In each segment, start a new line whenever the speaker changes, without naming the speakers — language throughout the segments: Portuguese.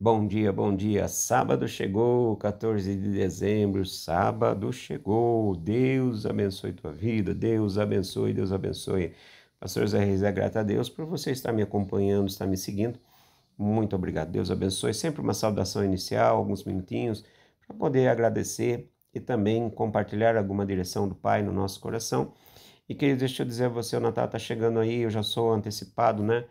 Bom dia, bom dia. Sábado chegou, 14 de dezembro, sábado chegou. Deus abençoe tua vida, Deus abençoe, Deus abençoe. Pastor Zé Reis, é grata a Deus por você estar me acompanhando, estar me seguindo. Muito obrigado, Deus abençoe. Sempre uma saudação inicial, alguns minutinhos, para poder agradecer e também compartilhar alguma direção do Pai no nosso coração. E querido, deixa eu dizer a você, o Natal está chegando aí, eu já sou antecipado, né?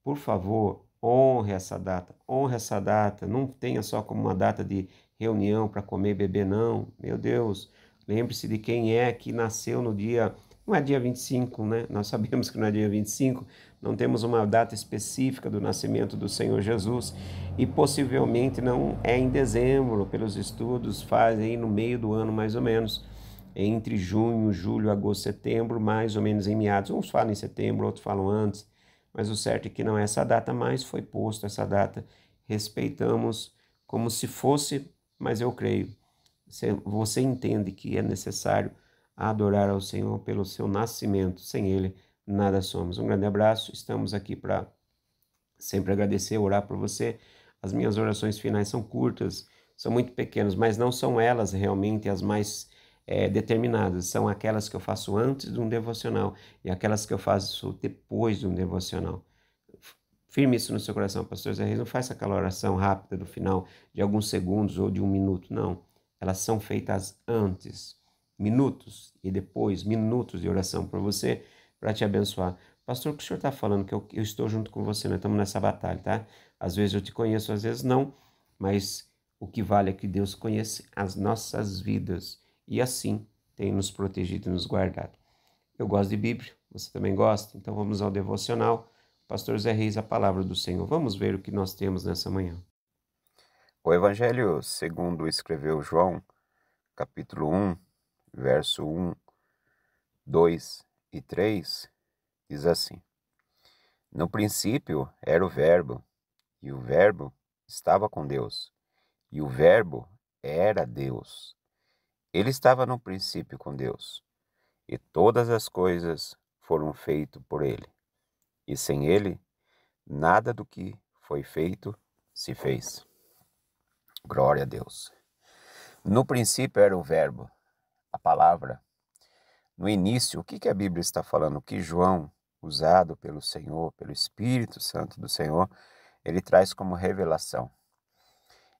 Por favor, honre essa data, não tenha só como uma data de reunião para comer e beber, não. Meu Deus, lembre-se de quem é que nasceu no dia, não é dia 25, né? Nós sabemos que não é dia 25, não temos uma data específica do nascimento do Senhor Jesus e possivelmente não é em dezembro, pelos estudos, faz aí no meio do ano mais ou menos entre junho, julho, agosto, setembro, mais ou menos em meados. Uns falam em setembro, outros falam antes, mas o certo é que não é essa data, mas foi posto essa data. Respeitamos como se fosse, mas eu creio. Você entende que é necessário adorar ao Senhor pelo seu nascimento. Sem Ele, nada somos. Um grande abraço. Estamos aqui para sempre agradecer, orar por você. As minhas orações finais são curtas, são muito pequenas, mas não são elas realmente as mais determinadas. São aquelas que eu faço antes de um devocional e aquelas que eu faço depois de um devocional. Firme isso no seu coração, pastor Zé Reis. Não faça aquela oração rápida no final de alguns segundos ou de um minuto, não. Elas são feitas antes, minutos, e depois minutos de oração por você, para te abençoar. Pastor, o que o senhor está falando? Que eu estou junto com você, nós estamos nessa batalha, tá? Às vezes eu te conheço, às vezes não, mas o que vale é que Deus conhece as nossas vidas e assim tem nos protegido e nos guardado. Eu gosto de Bíblia, você também gosta? Então vamos ao devocional. Pastor Zé Reis, a palavra do Senhor. Vamos ver o que nós temos nessa manhã.
O Evangelho segundo escreveu João, capítulo 1, verso 1, 2 e 3, diz assim: No princípio era o Verbo, e o Verbo estava com Deus, e o Verbo era Deus. Ele estava no princípio com Deus, e todas as coisas foram feitas por ele, e sem ele, nada do que foi feito se fez. Glória a Deus. No princípio era o Verbo, a palavra. No início, o que a Bíblia está falando? O que João, usado pelo Senhor, pelo Espírito Santo do Senhor, ele traz como revelação.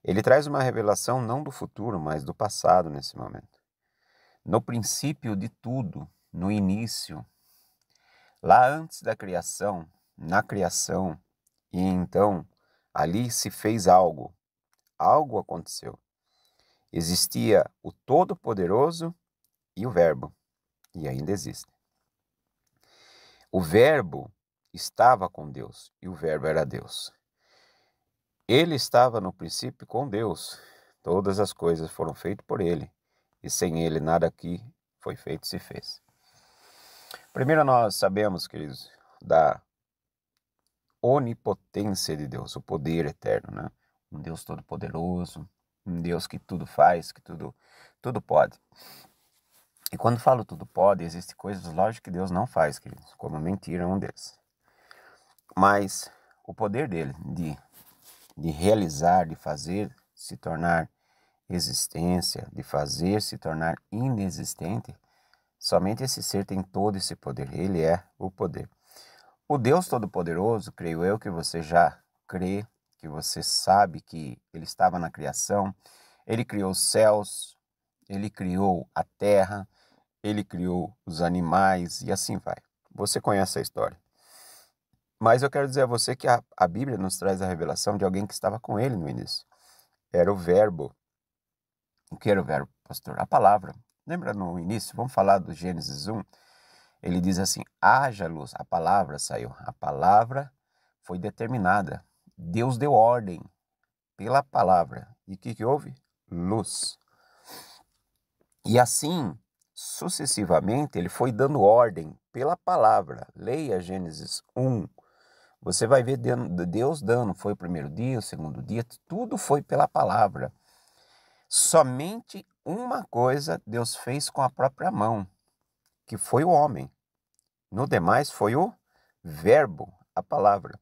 Ele traz uma revelação não do futuro, mas do passado nesse momento. No princípio de tudo, no início, lá antes da criação, na criação, e então ali se fez algo, algo aconteceu. Existia o Todo-Poderoso e o Verbo, e ainda existe. O Verbo estava com Deus e o Verbo era Deus. Ele estava no princípio com Deus. Todas as coisas foram feitas por ele e sem ele nada que foi feito se fez. Primeiro nós sabemos, queridos, da onipotência de Deus, o poder eterno, né? Um Deus todo-poderoso, um Deus que tudo faz, que tudo pode. E quando falo tudo pode, existem coisas, lógico, que Deus não faz, queridos, como mentir é um deles. Mas o poder dele de realizar, de fazer se tornar existência, de fazer se tornar inexistente, somente esse ser tem todo esse poder. Ele é o poder. O Deus Todo-Poderoso, creio eu que você já crê, que você sabe que ele estava na criação. Ele criou os céus, ele criou a terra, ele criou os animais e assim vai. Você conhece a história. Mas eu quero dizer a você que a Bíblia nos traz a revelação de alguém que estava com ele no início. Era o Verbo. O que era o Verbo, pastor? A palavra. Lembra no início? Vamos falar do Gênesis 1. Ele diz assim: haja luz. A palavra saiu. A palavra foi determinada. Deus deu ordem pela palavra. E o que houve? Luz. E assim, sucessivamente, ele foi dando ordem pela palavra. Leia Gênesis 1. Você vai ver Deus dando, foi o primeiro dia, o segundo dia, tudo foi pela palavra. Somente uma coisa Deus fez com a própria mão, que foi o homem. No demais foi o verbo, a palavra.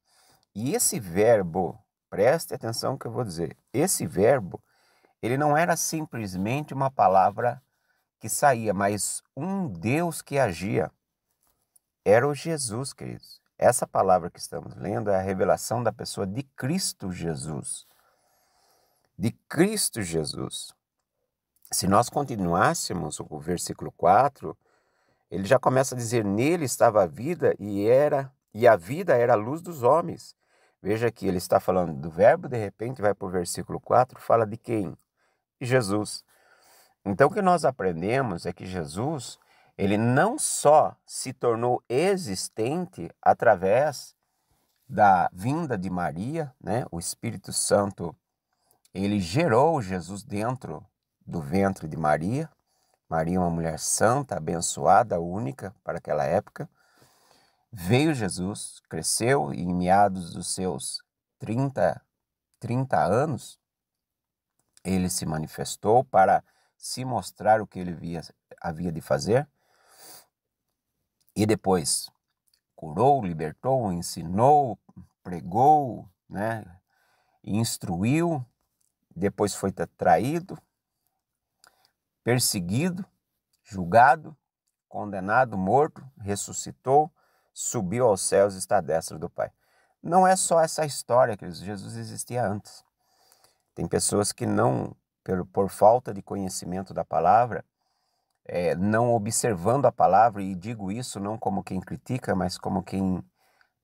E esse verbo Preste atenção no que eu vou dizer. Esse verbo, ele não era simplesmente uma palavra que saía, mas um Deus que agia. Era o Jesus, queridos. Essa palavra que estamos lendo é a revelação da pessoa de Cristo Jesus. De Cristo Jesus. Se nós continuássemos o versículo 4, ele já começa a dizer: nele estava a vida e a vida era a luz dos homens. Veja que ele está falando do verbo, de repente vai para o versículo 4, fala de quem? Jesus. Então o que nós aprendemos é que Jesus, ele não só se tornou existente através da vinda de Maria, né? O Espírito Santo, ele gerou Jesus dentro do ventre de Maria. Maria é uma mulher santa, abençoada, única para aquela época. Veio Jesus, cresceu e em meados dos seus 30 anos, ele se manifestou para se mostrar o que ele havia de fazer. E depois curou, libertou, ensinou, pregou, né? Instruiu. Depois foi traído, perseguido, julgado, condenado, morto, ressuscitou, subiu aos céus e está à destra do Pai. Não é só essa história, que Jesus existia antes. Tem pessoas que não, por falta de conhecimento da palavra, não observando a palavra, e digo isso não como quem critica, mas como quem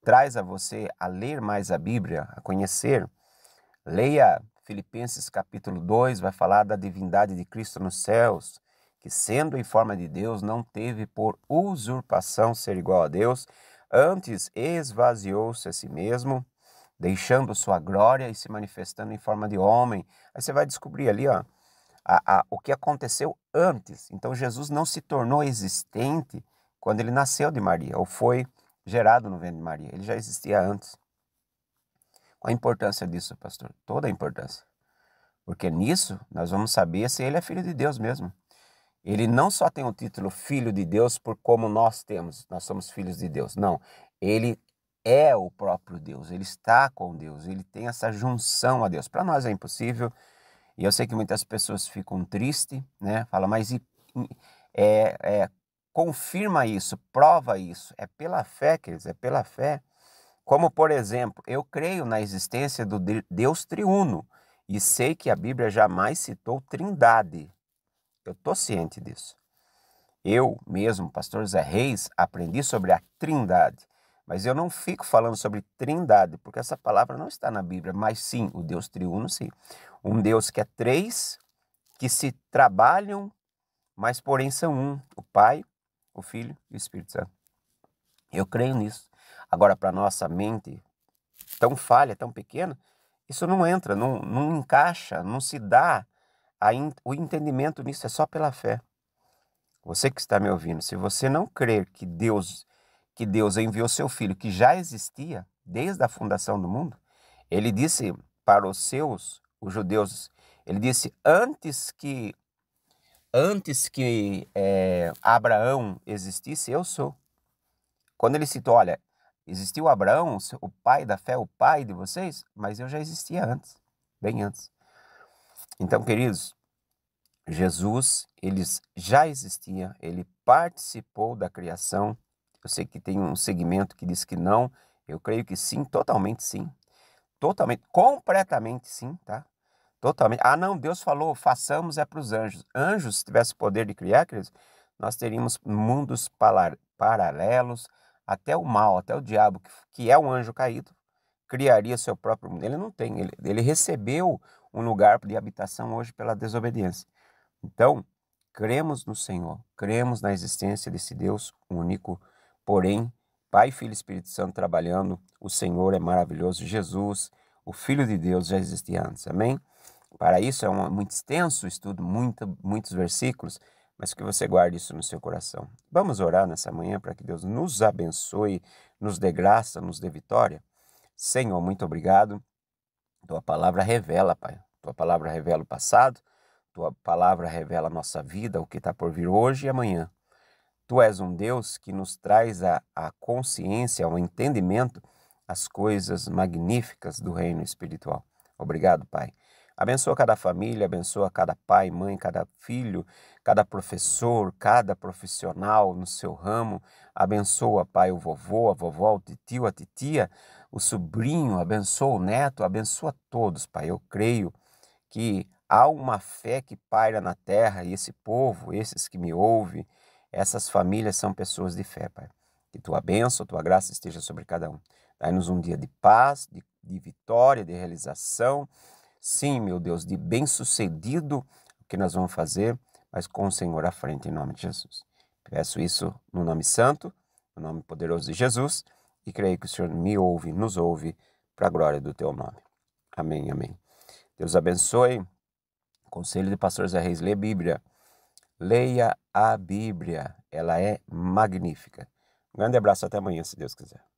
traz a você a ler mais a Bíblia, a conhecer. Leia Filipenses capítulo 2, vai falar da divindade de Cristo nos céus, que sendo em forma de Deus, não teve por usurpação ser igual a Deus, antes esvaziou-se a si mesmo, deixando sua glória e se manifestando em forma de homem. Aí você vai descobrir ali, ó, o que aconteceu antes. Então Jesus não se tornou existente quando ele nasceu de Maria, ou foi gerado no ventre de Maria. Ele já existia antes. Qual a importância disso, pastor? Toda a importância. Porque nisso nós vamos saber se ele é filho de Deus mesmo. Ele não só tem o título filho de Deus por como nós temos, nós somos filhos de Deus. Não, ele é o próprio Deus, ele está com Deus, ele tem essa junção a Deus. Para nós é impossível, e eu sei que muitas pessoas ficam tristes, né? Fala, mas confirma isso, prova isso. É pela fé, queridos, é pela fé. Como, por exemplo, eu creio na existência do Deus triuno e sei que a Bíblia jamais citou trindade. Eu estou ciente disso. Eu mesmo, pastor Zé Reis, aprendi sobre a trindade. Mas eu não fico falando sobre trindade, porque essa palavra não está na Bíblia. Mas sim, o Deus triuno, sim. Um Deus que é três, que se trabalham, mas porém são um. O Pai, o Filho e o Espírito Santo. Eu creio nisso. Agora, para nossa mente tão falha, tão pequena, isso não entra, não encaixa, não se dá o entendimento nisso, é só pela fé. Você que está me ouvindo, se você não crer que Deus enviou seu Filho, que já existia desde a fundação do mundo, ele disse para os judeus, ele disse, antes que Abraão existisse, eu sou. Quando ele citou, olha, existiu Abraão, o pai da fé, o pai de vocês, mas eu já existia antes, bem antes. Então, queridos, Jesus, ele já existia, ele participou da criação. Eu sei que tem um segmento que diz que não, eu creio que sim, totalmente sim. Totalmente, completamente sim, tá? Totalmente. Ah, não, Deus falou, façamos para os anjos. Anjos, se tivesse o poder de criar, queridos, nós teríamos mundos paralelos, até o mal, até o diabo, que é um anjo caído, criaria seu próprio mundo. Ele não tem, ele recebeu um lugar de habitação hoje pela desobediência. Então, cremos no Senhor, cremos na existência desse Deus único, porém, Pai, Filho e Espírito Santo trabalhando, o Senhor é maravilhoso, Jesus, o Filho de Deus já existia antes, amém? Para isso é muito extenso o estudo, muitos versículos, mas que você guarde isso no seu coração. Vamos orar nessa manhã para que Deus nos abençoe, nos dê graça, nos dê vitória. Senhor, muito obrigado. Tua palavra revela, Pai. Tua palavra revela o passado. Tua palavra revela a nossa vida, o que está por vir hoje e amanhã. Tu és um Deus que nos traz a consciência, o entendimento as coisas magníficas do reino espiritual. Obrigado, Pai. Abençoa cada família, abençoa cada pai, mãe, cada filho, cada professor, cada profissional no seu ramo. Abençoa, Pai, o vovô, a vovó, o titio, a titia, o sobrinho, abençoa o neto, abençoa todos, Pai. Eu creio que há uma fé que paira na terra e esse povo, esses que me ouvem, essas famílias são pessoas de fé, Pai. Que tua bênção, tua graça esteja sobre cada um. Dai-nos um dia de paz, de vitória, de realização. Sim, meu Deus, de bem-sucedido o que nós vamos fazer, mas com o Senhor à frente, em nome de Jesus. Peço isso no nome santo, no nome poderoso de Jesus, e creio que o Senhor me ouve, nos ouve, para a glória do teu nome. Amém, amém. Deus abençoe. Conselho de Pastor Zé Reis, lê a Bíblia. Leia a Bíblia, ela é magnífica. Um grande abraço, até amanhã, se Deus quiser.